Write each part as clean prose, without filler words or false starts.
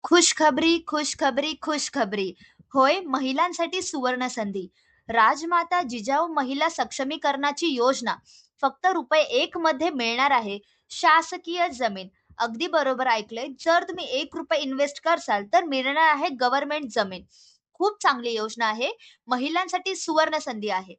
खुशखबरी, खुशखबरी, खुशखबरी. होय, महिलांसाठी सुवर्ण संधी. राजमाता जिजाऊ महिला सक्षमीकरणाची योजना फक्त रुपये 1 मध्ये मिळणार आहे. शासकीय जमीन. अगदी बरोबर ऐकलंय. जर तुम्ही ₹1 इन्व्हेस्ट करसाल, तर मिळणार आहे गव्हर्नमेंट जमीन. खूप चांगली योजना आहे. महिलांसाठी सुवर्ण संधी आहे.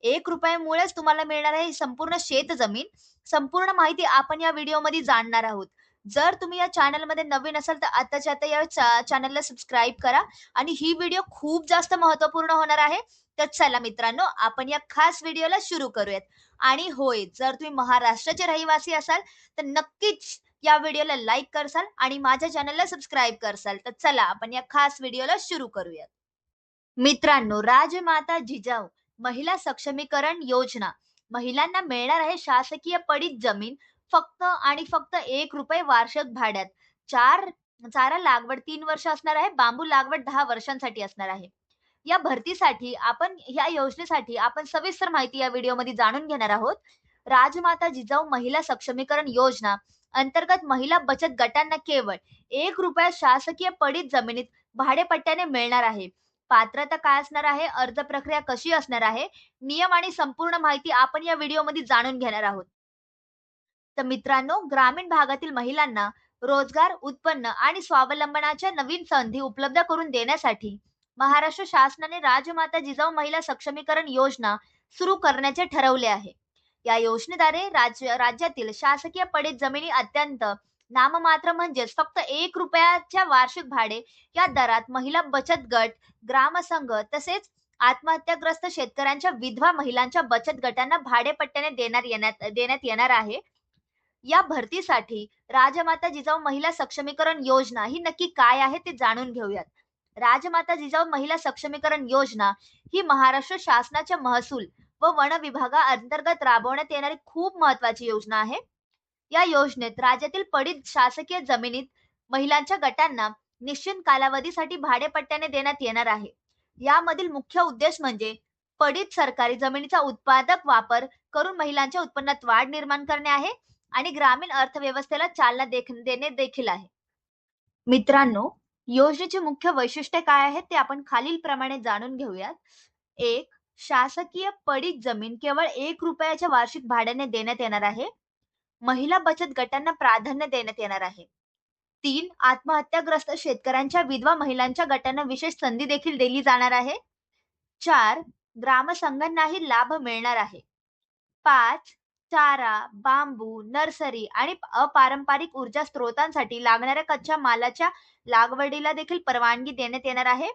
₹1 मुळेच तुम्हाला मिळणार आहे संपूर्ण शेतजमीन. संपूर्ण माहिती आपण या व्हिडिओमध्ये जाणणार आहोत. जर तुम्ही या चॅनलमध्ये नवीन असाल तर आत्ताच्या आता या चॅनलला सबस्क्राईब करा आणि ही व्हिडिओ खूप जास्त महत्त्वपूर्ण होणार आहे. तर चला मित्रांनो, आपण या खास व्हिडिओला सुरू करूयात. आणि होय, जर तुम्ही महाराष्ट्राचे रहिवासी असाल तर नक्कीच या व्हिडिओला लाईक करसाल आणि माझ्या चॅनलला सबस्क्राईब करसाल. तर चला आपण या खास व्हिडिओला सुरू करूयात. मित्रांनो, राजमाता जिजाऊ महिला सक्षमीकरण योजना. महिलांना मिळणार आहे शासकीय पडीत जमीन फक्त आणि फक्त ₹1 वार्षिक भाड्यात. चार चारा लागवड 3 वर्ष असणार आहे. बांबू लागवड 10 वर्षांसाठी असणार आहे. या योजनेसाठी आपण सविस्तर माहिती या व्हिडिओमध्ये जाणून घेणार आहोत. राजमाता जिजाऊ महिला सक्षमीकरण योजना अंतर्गत महिला बचत गटांना केवळ ₹1 शासकीय पडीत जमिनीत भाडेपट्ट्याने मिळणार आहे. पात्रता काय असणार आहे, अर्ज प्रक्रिया कशी असणार आहे, नियम आणि संपूर्ण माहिती आपण या व्हिडिओमध्ये जाणून घेणार आहोत. तर मित्रांनो, ग्रामीण भागातील महिलांना रोजगार, उत्पन्न आणि स्वावलंबनाच्या नवीन संधी उपलब्ध करून देण्यासाठी महाराष्ट्र शासनाने राजमाता जिजाऊ महिला सक्षमीकरण योजना सुरू करण्याचे ठरवले आहे. या योजनेद्वारे राज्यातील शासकीय पडीत जमिनी अत्यंत नाममात्र म्हणजेच फक्त ₹1 वार्षिक भाडे या दरात महिला बचत गट, ग्रामसंघ तसेच आत्महत्याग्रस्त शेतकऱ्यांच्या विधवा महिलांच्या बचत गटांना भाडेपट्ट्याने देण्यात येणार आहे. या भरतीसाठी राजमाता जिजाऊ महिला सक्षमीकरण योजना ही नक्की काय आहे ते जाणून घेऊयात. राजमाता जिजाऊ महिला सक्षमीकरण योजना ही महाराष्ट्र शासनाच्या महसूल व वन विभागाअंतर्गत राबवण्यात येणारी खूप महत्वाची योजना आहे. या योजनेत राज्यातील पडीत शासकीय जमिनीत महिलांच्या गटांना निश्चित कालावधीसाठी भाडेपट्ट्याने देण्यात येणार आहे. यामधील मुख्य उद्देश म्हणजे पडीत सरकारी जमिनीचा उत्पादक वापर करून महिलांच्या उत्पन्नात वाढ निर्माण करणे आहे आणि ग्रामीण अर्थव्यवस्थेला चालना देणे देखील आहे. मित्रांनो, योजनेचे मुख्य वैशिष्ट्य काय आहेत ते आपण खालील प्रमाणे जाणून घेऊयात. 1. शासकीय पडीत जमीन केवळ ₹1 वार्षिक भाड्याने देण्यात येणार आहे. महिला बचत गटांना प्राधान्य देण्यात येणार आहे. 3. आत्महत्याग्रस्त शेतकऱ्यांच्या विधवा महिलांच्या गटांना विशेष संधी देखील दिली जाणार आहे. 4. ग्रामसंघांनाही लाभ मिळणार आहे. 5. चारा, बांबू, नर्सरी आणि अपारंपरिक ऊर्जा स्त्रोतांसाठी लागणाऱ्या कच्च्या मालाच्या लागवडीला देखील परवानगी देण्यात येणार आहे.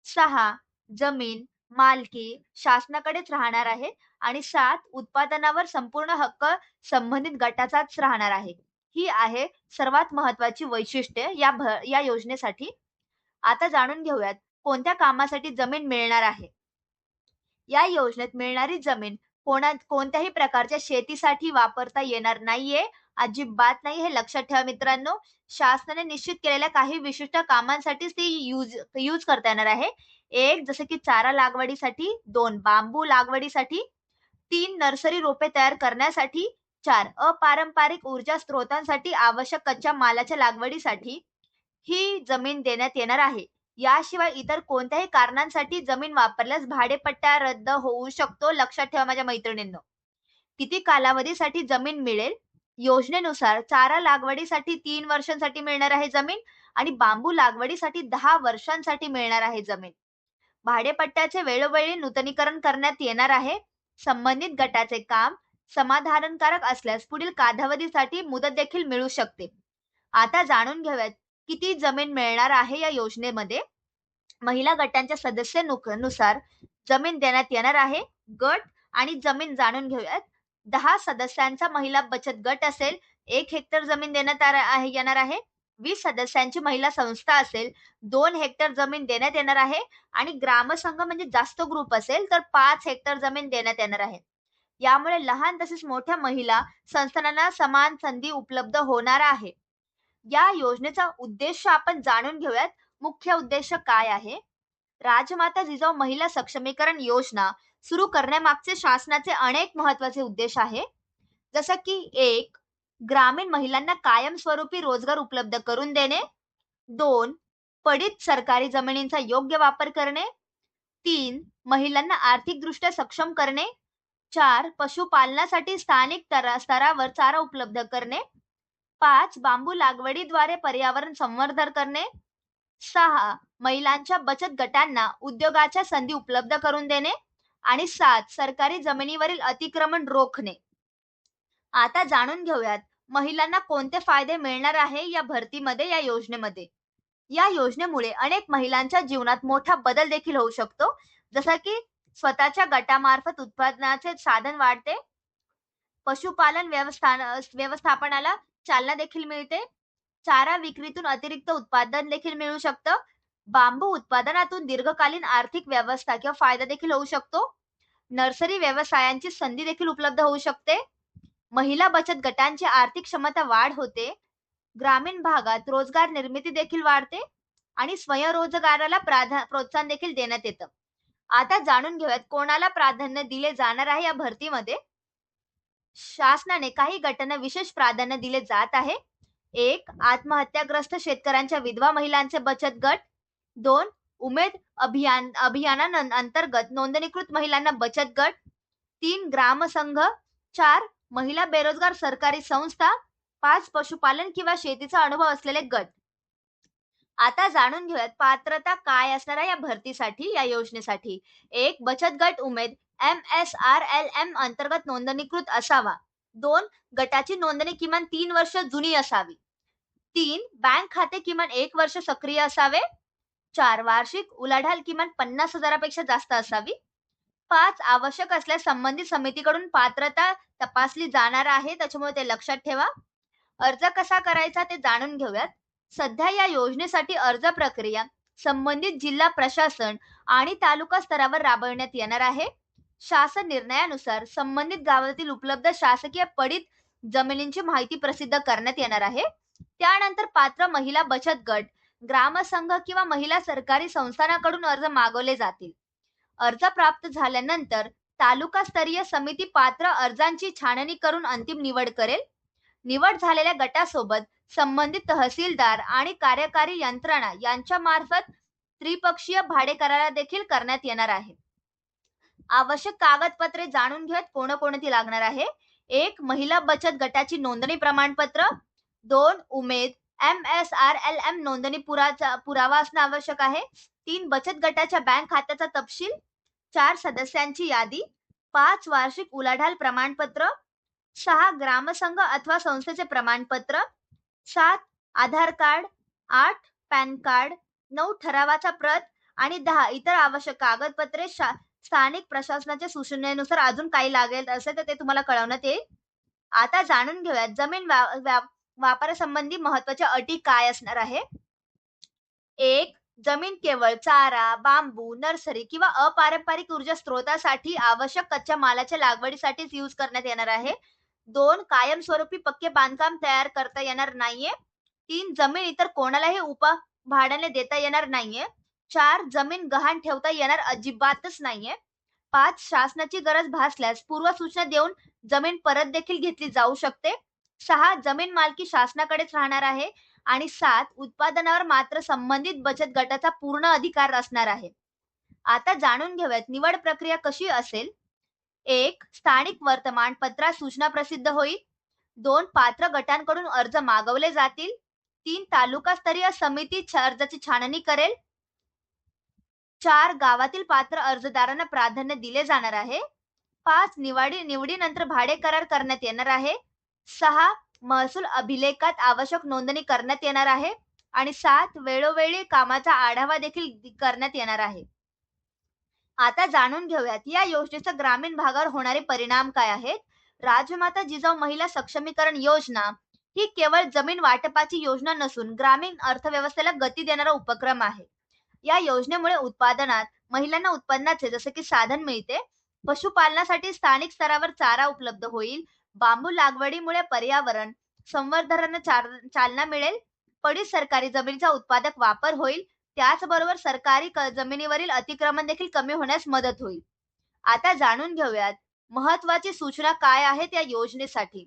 6. जमीन मालकी शासनाकडेच राहणार आहे आणि 7. उत्पादनावर संपूर्ण हक्क संबंधित गटाचाच राहणार आहे. ही आहे सर्वात महत्वाची वैशिष्ट्ये या योजनेसाठी. आता जाणून घेऊयात कोणत्या कामासाठी जमीन मिळणार आहे. या योजनेत मिळणारी जमीन कोणत्याही प्रकारच्या शेतीसाठी वापरता येणार नाहीये. अजिबात नाही, हे लक्षात ठेवा मित्रांनो. शासनाने निश्चित केलेल्या काही विशिष्ट कामांसाठीच ती यूज करता येणार आहे. 1. जसं की चारा लागवडीसाठी, 2. बांबू लागवडीसाठी, 3. नर्सरी रोपे तयार करण्यासाठी, 4. अपारंपरिक ऊर्जा स्त्रोतांसाठी आवश्यक कच्च्या मालाच्या लागवडीसाठी ही जमीन देण्यात येणार आहे. याशिवाय इतर कोणत्याही कारणांसाठी जमीन वापरल्यास भाडेपट्टा रद्द होऊ शकतो. लक्षात ठेवा माझ्या मैत्रिणींनो. किती कालावधीसाठी जमीन मिळेल? योजनेनुसार चारा लागवडीसाठी 3 वर्षांसाठी मिळणार आहे जमीन आणि बांबू लागवडीसाठी 10 वर्षांसाठी मिळणार आहे जमीन. भाडेपट्ट्याचे वेळोवेळी नूतनीकरण करण्यात येणार आहे. संबंधित गटाचे काम समाधानकारक असल्यास पुढील कालावधीसाठी मुदत देखील मिळू शकते. आता जाणून घेऊयात किती जमीन मिळणार आहे या योजनेमध्ये. महिला गटांच्या नुसार जमीन देण्यात येणार आहे. गट आणि जमीन जाणून घेऊयात. 10 सदस्यांचा महिला बचत गट असेल, 1 हेक्टर जमीन येणार आहे. 20 सदस्यांची महिला संस्था असेल, 2 हेक्टर जमीन देण्यात येणार आहे आणि ग्रामसंघ म्हणजे जास्त ग्रुप असेल तर 5 हेक्टर जमीन देण्यात येणार आहे. यामुळे लहान तसेच मोठ्या महिला संस्थांना समान संधी उपलब्ध होणार आहे. या योजनेचा उद्देश आपण जाणून घेऊयात. मुख्य उद्देश काय आहे? राजमाता जिजाऊ महिला सक्षमीकरण योजना सुरू करण्यामागचे शासनाचे अनेक महत्वाचे उद्देश आहे. जसं की 1. ग्रामीण महिलांना कायमस्वरूपी रोजगार उपलब्ध करून देणे. 2. पडीत सरकारी जमिनींचा योग्य वापर करणे. 3. महिलांना आर्थिकदृष्ट्या सक्षम करणे. 4. पशुपालनासाठी स्थानिक स्तरावर चारा उपलब्ध करणे. 5. बांबू लागवडीद्वारे पर्यावरण संवर्धन करणे. 6. महिलांच्या बचत गटांना उद्योगाच्या संधी उपलब्ध करून देणे. आणि 7. सरकारी जमिनीवरील अतिक्रमण रोखणे. आता जाणून घेऊयात महिलांना कोणते फायदे मिळणार आहे या भरतीमध्ये, या योजनेमध्ये. या योजनेमुळे अनेक महिलांच्या जीवनात मोठा बदल देखील होऊ शकतो. जसं की स्वतःच्या गटामार्फत उत्पादनाचे साधन वाढते, पशुपालन व्यवस्थापनाला चालना देखील मिळते, चारा विक्रीतून अतिरिक्त उत्पादन देखील मिळू शकतं, बांबू उत्पादनातून दीर्घकालीन आर्थिक व्यवस्था किंवा फायदा देखील होऊ शकतो, नर्सरी व्यवसायांची संधी देखील उपलब्ध होऊ शकते, महिला बचत गटांची आर्थिक क्षमता वाढ होते, ग्रामीण भागात रोजगार निर्मिती देखील वाढते आणि स्वयंरोजगाराला प्रोत्साहन देखील देण्यात येतं. आता जाणून घेऊयात कोणाला प्राधान्य दिले जाणार आहे या भरतीमध्ये. शासनाने काही गटांना विशेष प्राधान्य दिले जात आहे. 1. आत्महत्याग्रस्त शेतकऱ्यांच्या विधवा महिलांचे बचत गट. 2. उमेद अभियानांतर्गत नोंदणीकृत महिलांना बचत गट. 3. ग्रामसंघ. 4. महिला बेरोजगार सरकारी संस्था. 5. पशुपालन किंवा शेतीचा अनुभव असलेले गट. आता जाणून घेऊयात पात्रता काय असणार आहे या भरतीसाठी, या योजनेसाठी. 1. बचत गट उमेद MSRLM अंतर्गत नोंदणीकृत असावा. 2. गटाची नोंदणी किमान 3 वर्ष जुनी असावी. 3. बँक खाते किमान 1 वर्ष सक्रिय असावे. 4. वार्षिक उलाढाल किमान 50,000पेक्षा जास्त असावी. 5. आवश्यक असल्यास संबंधित समितीकडून पात्रता तपासली जाणार आहे, त्याच्यामुळे ते लक्षात ठेवा. अर्ज कसा करायचा ते जाणून घेऊयात. सध्या या योजनेसाठी अर्ज प्रक्रिया संबंधित जिल्हा प्रशासन आणि तालुका स्तरावर राबवण्यात येणार आहे. शासन निर्णयानुसार संबंधित गावातील उपलब्ध शासकीय पडीत जमिनींची माहिती प्रसिद्ध करण्यात येणार आहे. त्यानंतर पात्र महिला बचत गट, ग्रामसंघ किंवा महिला सरकारी संस्थांकडून अर्ज मागवले जातील. अर्ज प्राप्त झाल्यानंतर तालुकास्तरीय समिती पात्र अर्जांची छाननी करून अंतिम निवड करेल. निवड झालेल्या गटासोबत संबंधित तहसीलदार आणि कार्यकारी यंत्रणा यांच्या मार्फत त्रिपक्षीय भाडे करार देखील करण्यात येणार आहे. आवश्यक कागदपत्रे जाणून घेऊयात कोणकोणती लागणार आहे. 1. महिला बचत गटाची नोंदणी प्रमाणपत्र. 2. उमेद MSRLM नोंदणी पुरावा असणं आवश्यक आहे. 3. बचत गटाच्या बँक खात्याचा तपशील. 4. सदस्यांची यादी. 5. वार्षिक उलाढाल प्रमाणपत्र. 6. ग्रामसंघ अथवा संस्थेचे प्रमाणपत्र. 7. आधार कार्ड. 8. Pan card. 9. ठरावाचा प्रत. आणि 10. इतर आवश्यक कागदपत्रे. स्थानिक प्रशासनाच्या सूचनेनुसार अजून काही लागेल असेल तर ते तुम्हाला कळवण्यात येईल. आता जाणून घेऊयात जमीन वापरासंबंधी महत्वाच्या अटी काय असणार आहे. 1. जमीन केवळ चारा, बांबू, नर्सरी किंवा अपारंपरिक ऊर्जा स्त्रोतासाठी आवश्यक कच्च्या मालाच्या लागवडीसाठीच यूज करण्यात येणार आहे. 2. कायमस्वरूपी पक्के बांधकाम तयार करता येणार नाहीये. 3. जमीन इतर कोणालाही भाड्याने देता येणार नाहीये. 4. जमीन गहाण ठेवता येणार अजिबातच नाहीये. 5. शासनाची गरज भासल्यास पूर्व सूचना देऊन जमीन परत देखील घेतली जाऊ शकते. 6. जमीन मालकी शासनाकडेच राहणार आहे. आणि 7. उत्पादनावर मात्र संबंधित बचत गटाचा पूर्ण अधिकार असणार आहे. आता जाणून घेऊयात निवड प्रक्रिया कशी असेल. 1. स्थानिक वर्तमानपत्रात सूचना प्रसिद्ध होईल. 2. पात्र गटांकडून अर्ज मागवले जातील. 3. तालुकास्तरीय समिती अर्जाची छाननी करेल. 4. गावातील पात्र अर्जदारांना प्राधान्य दिले जाणार आहे. 5. निवडीनंतर भाडे करार करण्यात येणार आहे. 6. महसूल अभिलेखात आवश्यक नोंदणी करण्यात येणार आहे. आणि 7. वेळोवेळी कामाचा आढावा देखील करण्यात येणार आहे. आता जाणून घेऊयात या योजनेचा ग्रामीण भागावर होणारे परिणाम काय आहेत. राजमाता जिजाऊ महिला सक्षमीकरण योजना ही केवळ जमीन वाटपाची योजना नसून ग्रामीण अर्थव्यवस्थेला गती देणारा उपक्रम आहे. या योजनेमुळे उत्पादनात महिलांना उत्पन्नाचे जसे की साधन मिळते. पशुपालनासाठी स्थानिक स्तरावर चारा उपलब्ध होईल. बांबू लागवडीमुळे पर्यावरण संवर्धनाला चालना मिळेल. पडीत सरकारी जमिनीचा उत्पादक वापर होईल. त्याचबरोबर सरकारी जमिनीवरील अतिक्रमण देखील कमी होण्यास मदत होईल. आता जाणून घेऊयात महत्वाची सूचना काय आहेत या योजनेसाठी.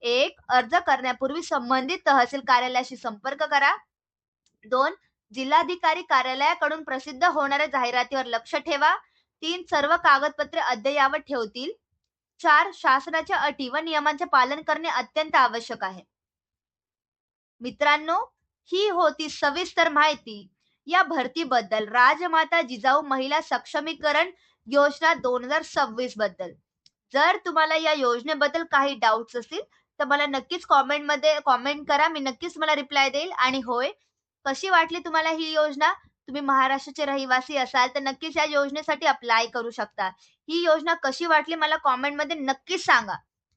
1. अर्ज करण्यापूर्वी संबंधित तहसील कार्यालयाशी संपर्क करा. 2. जिल्हाधिकारी कार्यालयाकडून प्रसिद्ध होणाऱ्या जाहिरातीवर लक्ष ठेवा. 3. सर्व कागदपत्रे अद्ययावत ठेवतील. 4. शासनाच्या अटी व नियमांचे पालन करणे अत्यंत आवश्यक आहे. मित्रांनो, ही होती सविस्तर माहिती या भरतीबद्दल, राजमाता जिजाऊ महिला सक्षमीकरण योजना 2026 बद्दल. जर तुम्हाला या योजनेबद्दल काही डाऊट्स असतील तर मला नक्कीच कॉमेंटमध्ये कॉमेंट करा. मी नक्कीच मला रिप्लाय देईल. आणि होय, कशी वाटली तुम्हाला ही योजना? तुम्ही महाराष्ट्राचे रहिवासी असाल तर नक्कीच या योजनेसाठी अप्लाय करू शकता. ही योजना कशी वाटली मला कॉमेंटमध्ये नक्कीच सांगा.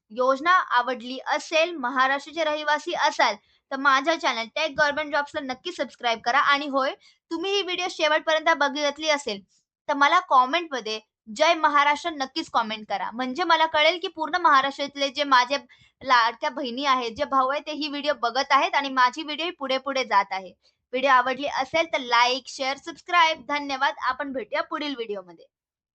योजना आवडली असेल, महाराष्ट्राचे रहिवासी असाल तर माझ्या चॅनल टेक गव्हर्नमेंट जॉब्सला नक्की सबस्क्राईब करा. आणि होय, तुम्ही ही व्हिडिओ शेवटपर्यंत बघितली असेल तर मला कॉमेंटमध्ये जय महाराष्ट्र नक्कीच कॉमेंट करा. म्हणजे मला कळेल की पूर्ण महाराष्ट्रातले जे माझे लाडक्या बहिणी आहेत, जे भाऊ आहेत, ते ही व्हिडिओ बघत आहेत आणि माझी व्हिडिओ ही पुढे-पुढे जात आहे. व्हिडिओ आवडली असेल तर लाईक, शेअर, सबस्क्राईब. धन्यवाद. आपण भेटूया पुढील व्हिडिओमध्ये.